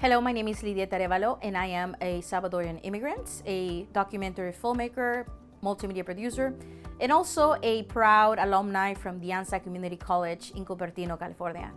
Hello, my name is Lidieth and I am a Salvadorian immigrant, a documentary filmmaker, multimedia producer, and also a proud alumni from the Anza Community College in Cupertino, California.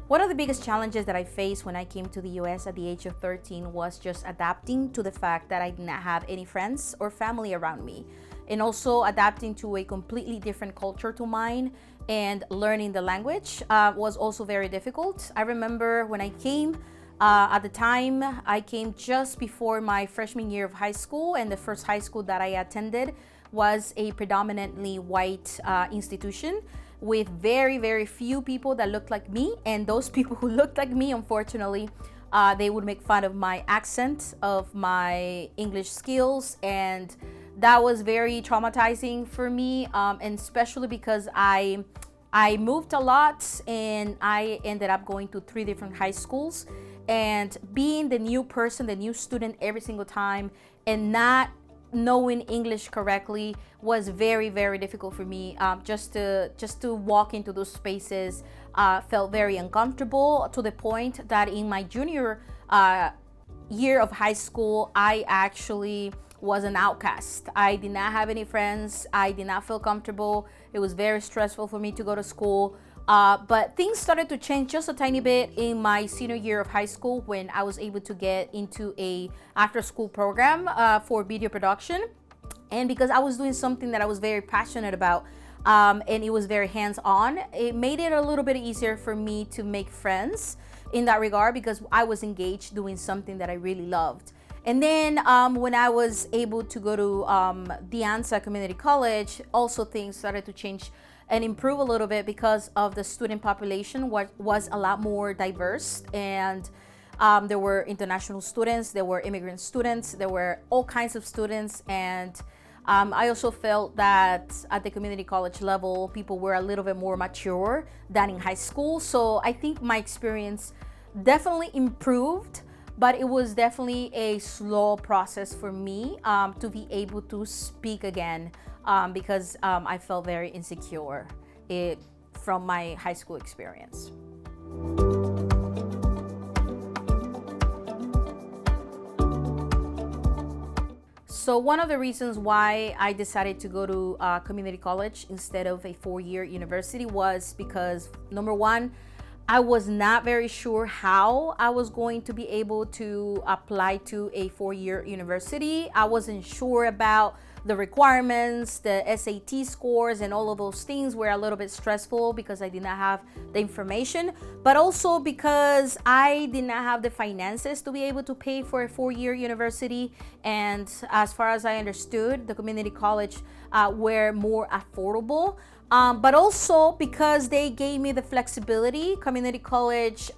One of the biggest challenges that I faced when I came to the US at the age of 13 was just adapting to the fact that I did not have any friends or family around me, and also adapting to a completely different culture to mine, and learning the language was also very difficult. I remember when I came, at the time, I came just before my freshman year of high school, and the first high school that I attended was a predominantly white institution with very, very few people that looked like me. And those people who looked like me, unfortunately, they would make fun of my accent, of my English skills, and that was very traumatizing for me, and especially because I moved a lot and I ended up going to 3 different high schools, and being the new person, the new student every single time, and not knowing English correctly was very, very difficult for me. Just to walk into those spaces felt very uncomfortable, to the point that in my junior year of high school, I actually was an outcast. I did not have any friends. I did not feel comfortable. It was very stressful for me to go to school. But things started to change just a tiny bit in my senior year of high school, when I was able to get into a after-school program for video production. And because I was doing something that I was very passionate about, and it was very hands-on, it made it a little bit easier for me to make friends in that regard, because I was engaged doing something that I really loved. And then when I was able to go to the Anza Community College, also things started to change and improve a little bit, because of the student population was a lot more diverse, and there were international students, there were immigrant students, there were all kinds of students. And I also felt that at the community college level, people were a little bit more mature than in high school. So I think my experience definitely improved, but it was definitely a slow process for me to be able to speak again, because I felt very insecure from my high school experience. So one of the reasons why I decided to go to community college instead of a 4-year university was because, number one, I was not very sure how I was going to be able to apply to a 4-year university. I wasn't sure about the requirements, the SAT scores, and all of those things were a little bit stressful because I did not have the information, but also because I did not have the finances to be able to pay for a 4-year university. And as far as I understood, the community college were more affordable. But also because they gave me the flexibility, community college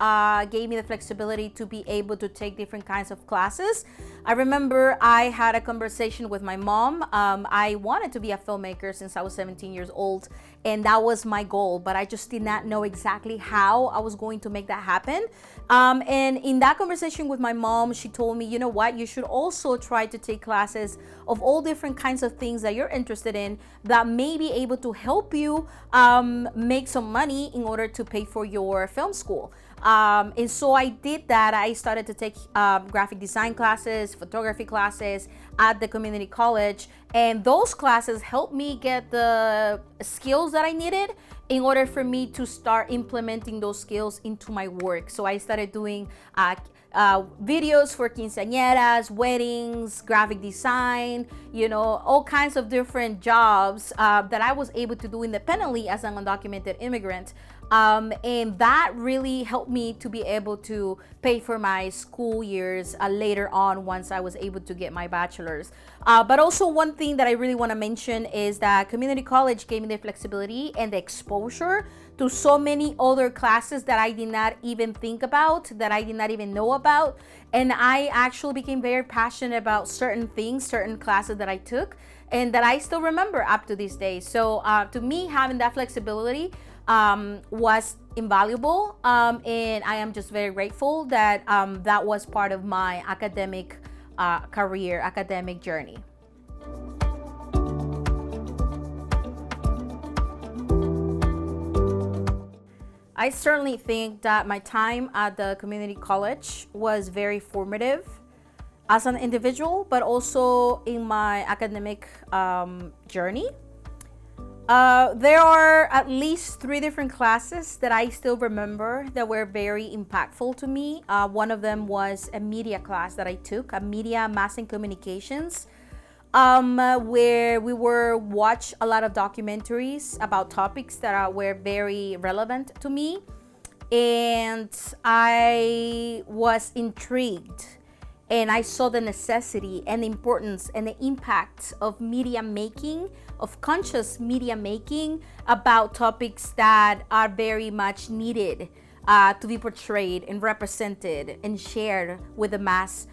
gave me the flexibility to be able to take different kinds of classes. I remember I had a conversation with my mom. I wanted to be a filmmaker since I was 17 years old, and that was my goal, but I just did not know exactly how I was going to make that happen. And in that conversation with my mom, she told me, you know what, you should also try to take classes of all different kinds of things that you're interested in that may be able to help you make some money in order to pay for your film school. And so I did that. I started to take graphic design classes, photography classes at the community college, and those classes helped me get the skills that I needed in order for me to start implementing those skills into my work. So I started doing videos for quinceañeras, weddings, graphic design, all kinds of different jobs that I was able to do independently as an undocumented immigrant. And that really helped me to be able to pay for my school years later on, once I was able to get my bachelor's. But also one thing that I really want to mention is that community college gave me the flexibility and the exposure to so many other classes that I did not even think about, that I did not even know about. And I actually became very passionate about certain things, certain classes that I took, and that I still remember up to this day. So to me, having that flexibility was invaluable, and I am just very grateful that that was part of my academic academic journey. I certainly think that my time at the community college was very formative as an individual, but also in my academic journey. There are at least 3 different classes that I still remember that were very impactful to me. One of them was a media class that I took, a media mass and communications, where we were watch a lot of documentaries about topics that were very relevant to me, and I was intrigued. And I saw the necessity and the importance and the impact of media making, of conscious media making about topics that are very much needed to be portrayed and represented and shared with the masses.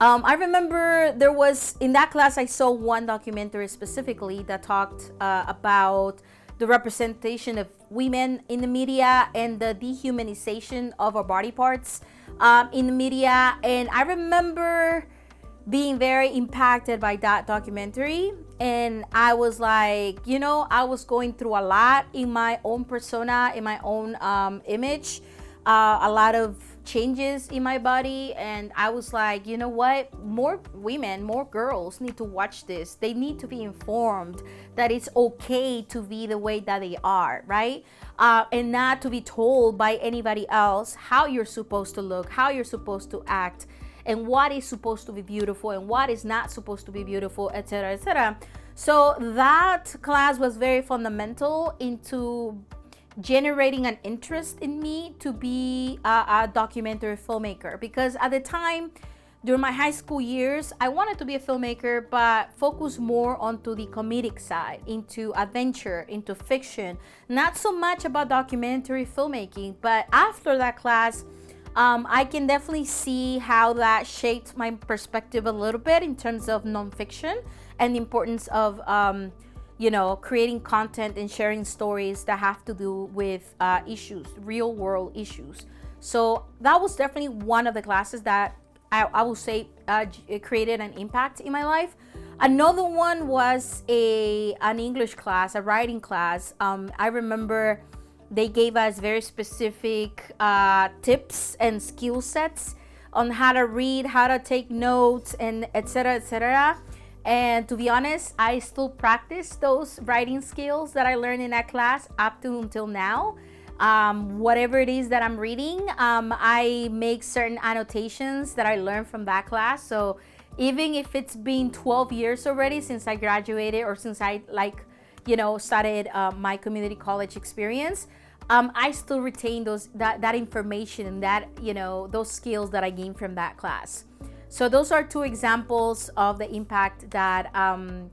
I remember there was, in that class, I saw one documentary specifically that talked about the representation of women in the media and the dehumanization of our body parts in the media. And I remember being very impacted by that documentary. And I was like, I was going through a lot in my own persona, in my own image, a lot of changes in my body. And I was like, you know what? More women, more girls need to watch this. They need to be informed that it's okay to be the way that they are, right? And not to be told by anybody else how you're supposed to look, how you're supposed to act, and what is supposed to be beautiful and what is not supposed to be beautiful, etc., etc. So that class was very fundamental into generating an interest in me to be a documentary filmmaker, because at the time during my high school years I wanted to be a filmmaker, but focus more onto the comedic side, into adventure, into fiction, not so much about documentary filmmaking. But after that class, I can definitely see how that shaped my perspective a little bit in terms of nonfiction and the importance of creating content and sharing stories that have to do with issues, real world issues. So that was definitely one of the classes that I will say it created an impact in my life. Another one was an English class, a writing class. I remember they gave us very specific tips and skill sets on how to read, how to take notes, and etc., etc. And to be honest, I still practice those writing skills that I learned in that class up to until now. Whatever it is that I'm reading, I make certain annotations that I learned from that class. So even if it's been 12 years already since I graduated, or since I started my community college experience, I still retain that information, that those skills that I gained from that class. So those are 2 examples of the impact that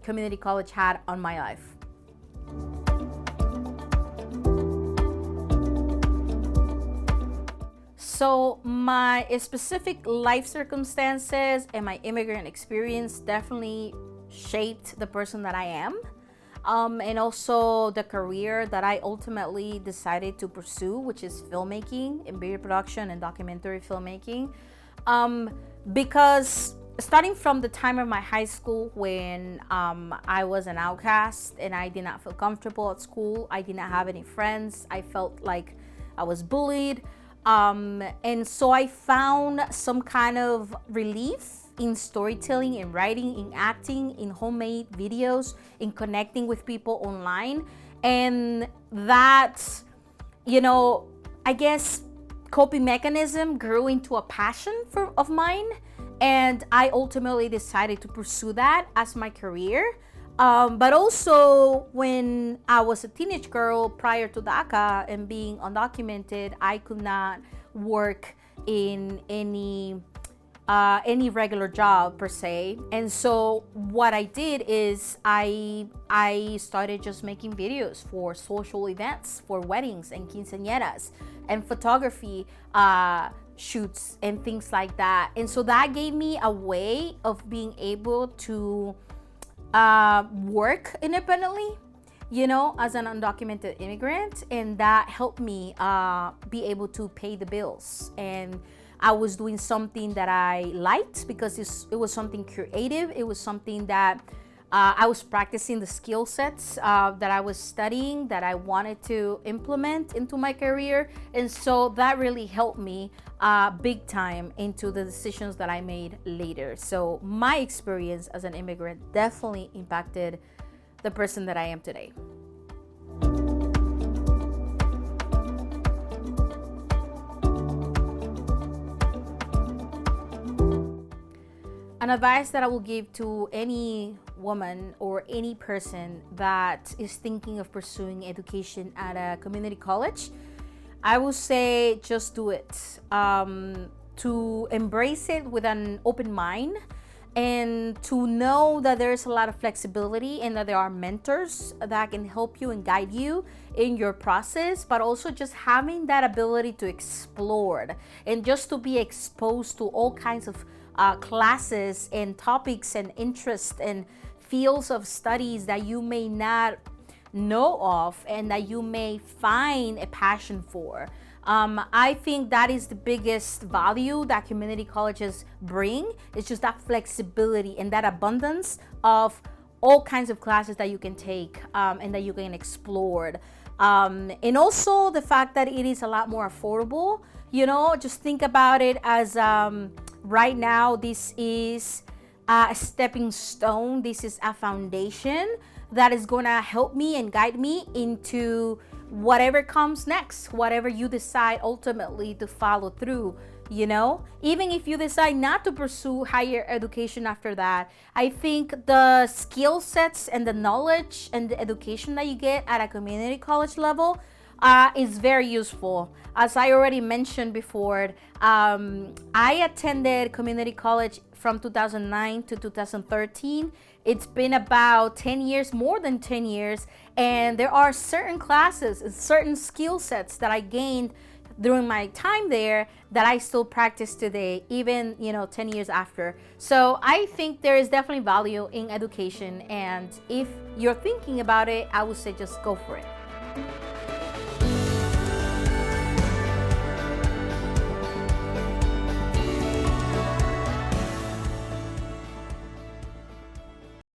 community college had on my life. So my specific life circumstances and my immigrant experience definitely shaped the person that I am. And also the career that I ultimately decided to pursue, which is filmmaking and video production and documentary filmmaking. Because starting from the time of my high school, when I was an outcast and I did not feel comfortable at school, I did not have any friends, I felt like I was bullied. And so I found some kind of relief in storytelling, in writing, in acting, in homemade videos, in connecting with people online. And that, I guess coping mechanism grew into a passion of mine. And I ultimately decided to pursue that as my career. But also when I was a teenage girl prior to DACA and being undocumented, I could not work in any regular job per se. And so what I did is I started just making videos for social events, for weddings and quinceañeras and photography shoots and things like that. And so that gave me a way of being able to work independently, as an undocumented immigrant. And that helped me be able to pay the bills. And I was doing something that I liked because it was something creative. It was something that I was practicing the skill sets that I was studying, that I wanted to implement into my career. And so that really helped me big time into the decisions that I made later. So my experience as an immigrant definitely impacted the person that I am today. An advice that I will give to any woman or any person that is thinking of pursuing education at a community college, I would say just do it. To embrace it with an open mind, and to know that there's a lot of flexibility and that there are mentors that can help you and guide you in your process, but also just having that ability to explore and just to be exposed to all kinds of classes and topics and interests and fields of studies that you may not know of and that you may find a passion for. I think that is the biggest value that community colleges bring. It's just that flexibility and that abundance of all kinds of classes that you can take and that you can explore. And also the fact that it is a lot more affordable. You know, just think about it as right now, this is a stepping stone. This is a foundation that is going to help me and guide me into whatever comes next, whatever you decide ultimately to follow through. You know, even if you decide not to pursue higher education after that, I think the skill sets and the knowledge and the education that you get at a community college level is very useful. As I already mentioned before, I attended community college from 2009 to 2013. It's been about 10 years, more than 10 years, and there are certain classes and certain skill sets that I gained during my time there that I still practice today, even 10 years after. So I think there is definitely value in education, and if you're thinking about it, I would say just go for it.